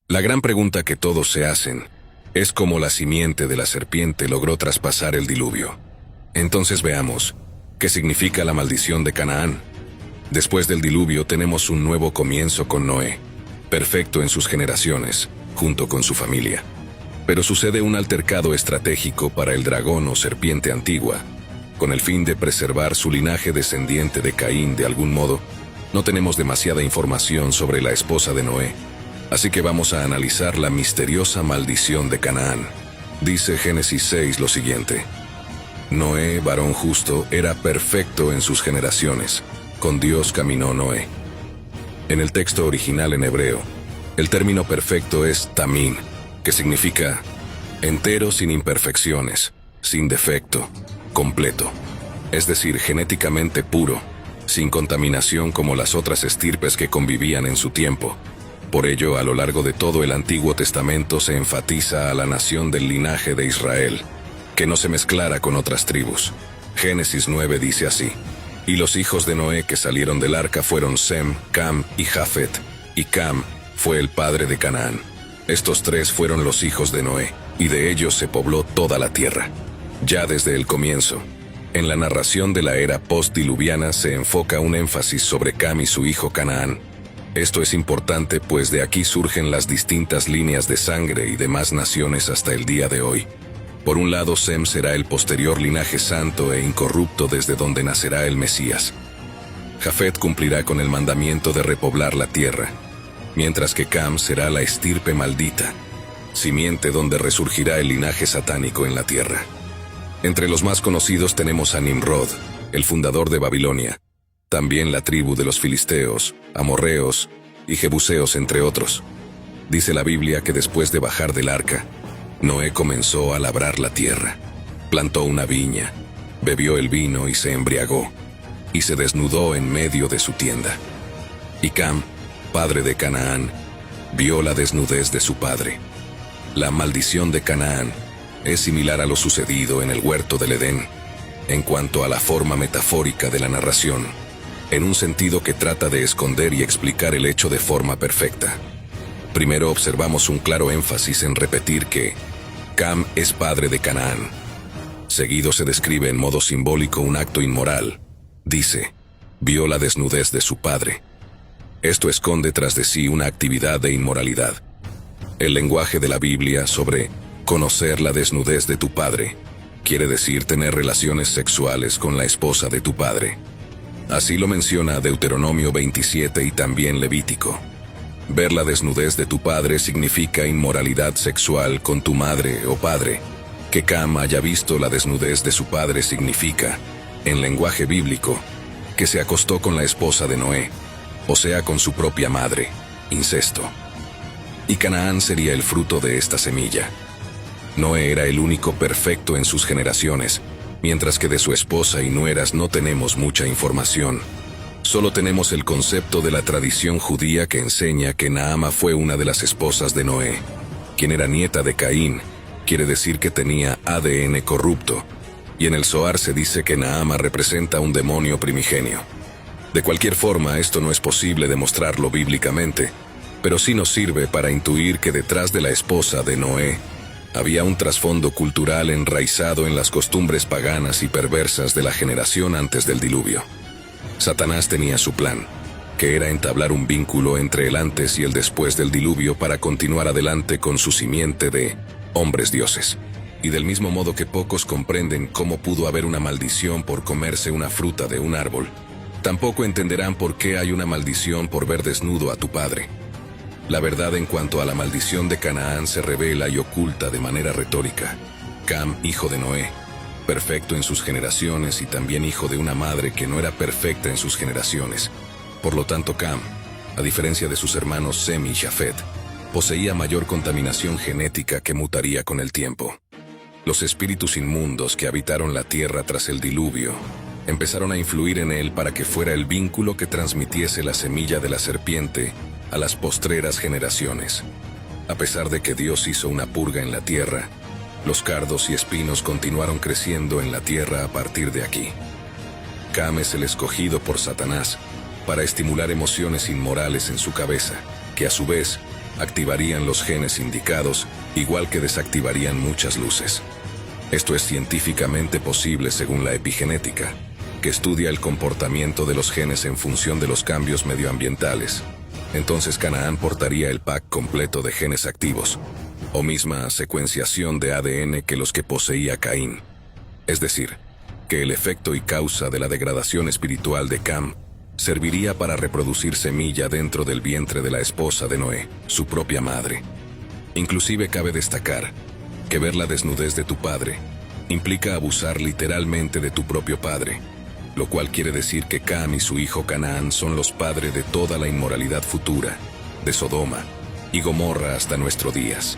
La gran pregunta que todos se hacen es cómo la simiente de la serpiente logró traspasar el diluvio. Entonces veamos, ¿qué significa la maldición de Canaán? Después del diluvio tenemos un nuevo comienzo con Noé, perfecto en sus generaciones, junto con su familia. Pero sucede un altercado estratégico para el dragón o serpiente antigua, con el fin de preservar su linaje descendiente de Caín de algún modo. No tenemos demasiada información sobre la esposa de Noé, así que vamos a analizar la misteriosa maldición de Canaán. Dice Génesis 6 lo siguiente: Noé, varón justo, era perfecto en sus generaciones. Con Dios caminó Noé. En el texto original en hebreo, el término perfecto es tamín, que significa entero sin imperfecciones, sin defecto, completo. Es decir, genéticamente puro, sin contaminación como las otras estirpes que convivían en su tiempo. Por ello, a lo largo de todo el Antiguo Testamento se enfatiza a la nación del linaje de Israel, que no se mezclara con otras tribus. Génesis 9 dice así: y los hijos de Noé que salieron del arca fueron Sem, Cam y Jafet, y Cam fue el padre de Canaán. Estos tres fueron los hijos de Noé, y de ellos se pobló toda la tierra. Ya desde el comienzo, en la narración de la era postdiluviana se enfoca un énfasis sobre Cam y su hijo Canaán. Esto es importante pues de aquí surgen las distintas líneas de sangre y demás naciones hasta el día de hoy. Por un lado, Sem será el posterior linaje santo e incorrupto desde donde nacerá el Mesías. Jafet cumplirá con el mandamiento de repoblar la tierra, mientras que Cam será la estirpe maldita, simiente donde resurgirá el linaje satánico en la tierra. Entre los más conocidos tenemos a Nimrod, el fundador de Babilonia, también la tribu de los filisteos, amorreos y jebuseos, entre otros. Dice la Biblia que después de bajar del arca, Noé comenzó a labrar la tierra, plantó una viña, bebió el vino y se embriagó, y se desnudó en medio de su tienda. Y Cam, padre de Canaán, vio la desnudez de su padre. La maldición de Canaán es similar a lo sucedido en el huerto del Edén, en cuanto a la forma metafórica de la narración, en un sentido que trata de esconder y explicar el hecho de forma perfecta. Primero observamos un claro énfasis en repetir que Cam es padre de Canaán. Seguido se describe en modo simbólico un acto inmoral. Dice, vio la desnudez de su padre. Esto esconde tras de sí una actividad de inmoralidad. El lenguaje de la Biblia sobre conocer la desnudez de tu padre quiere decir tener relaciones sexuales con la esposa de tu padre. Así lo menciona Deuteronomio 27 y también Levítico. Ver la desnudez de tu padre significa inmoralidad sexual con tu madre o padre. Que Cam haya visto la desnudez de su padre significa, en lenguaje bíblico, que se acostó con la esposa de Noé, o sea, con su propia madre, incesto. Y Canaán sería el fruto de esta semilla. Noé era el único perfecto en sus generaciones, mientras que de su esposa y nueras no tenemos mucha información. Solo tenemos el concepto de la tradición judía que enseña que Naama fue una de las esposas de Noé, quien era nieta de Caín, quiere decir que tenía ADN corrupto, y en el Zohar se dice que Naama representa un demonio primigenio. De cualquier forma, esto no es posible demostrarlo bíblicamente, pero sí nos sirve para intuir que detrás de la esposa de Noé había un trasfondo cultural enraizado en las costumbres paganas y perversas de la generación antes del diluvio. Satanás tenía su plan, que era entablar un vínculo entre el antes y el después del diluvio para continuar adelante con su simiente de hombres dioses. Y del mismo modo que pocos comprenden cómo pudo haber una maldición por comerse una fruta de un árbol, tampoco entenderán por qué hay una maldición por ver desnudo a tu padre. La verdad en cuanto a la maldición de Canaán se revela y oculta de manera retórica. Cam, hijo de Noé, perfecto en sus generaciones y también hijo de una madre que no era perfecta en sus generaciones. Por lo tanto, Cam, a diferencia de sus hermanos Sem y Jafet, poseía mayor contaminación genética que mutaría con el tiempo. Los espíritus inmundos que habitaron la tierra tras el diluvio empezaron a influir en él para que fuera el vínculo que transmitiese la semilla de la serpiente a las postreras generaciones. A pesar de que Dios hizo una purga en la tierra, los cardos y espinos continuaron creciendo en la tierra a partir de aquí. Cam es el escogido por Satanás para estimular emociones inmorales en su cabeza, que a su vez activarían los genes indicados, igual que desactivarían muchas luces. Esto es científicamente posible según la epigenética, que estudia el comportamiento de los genes en función de los cambios medioambientales. Entonces Canaán portaría el pack completo de genes activos, o misma secuenciación de ADN que los que poseía Caín. Es decir, que el efecto y causa de la degradación espiritual de Cam serviría para reproducir semilla dentro del vientre de la esposa de Noé, su propia madre. Inclusive cabe destacar que ver la desnudez de tu padre implica abusar literalmente de tu propio padre, lo cual quiere decir que Cam y su hijo Canaán son los padres de toda la inmoralidad futura, de Sodoma y Gomorra hasta nuestros días.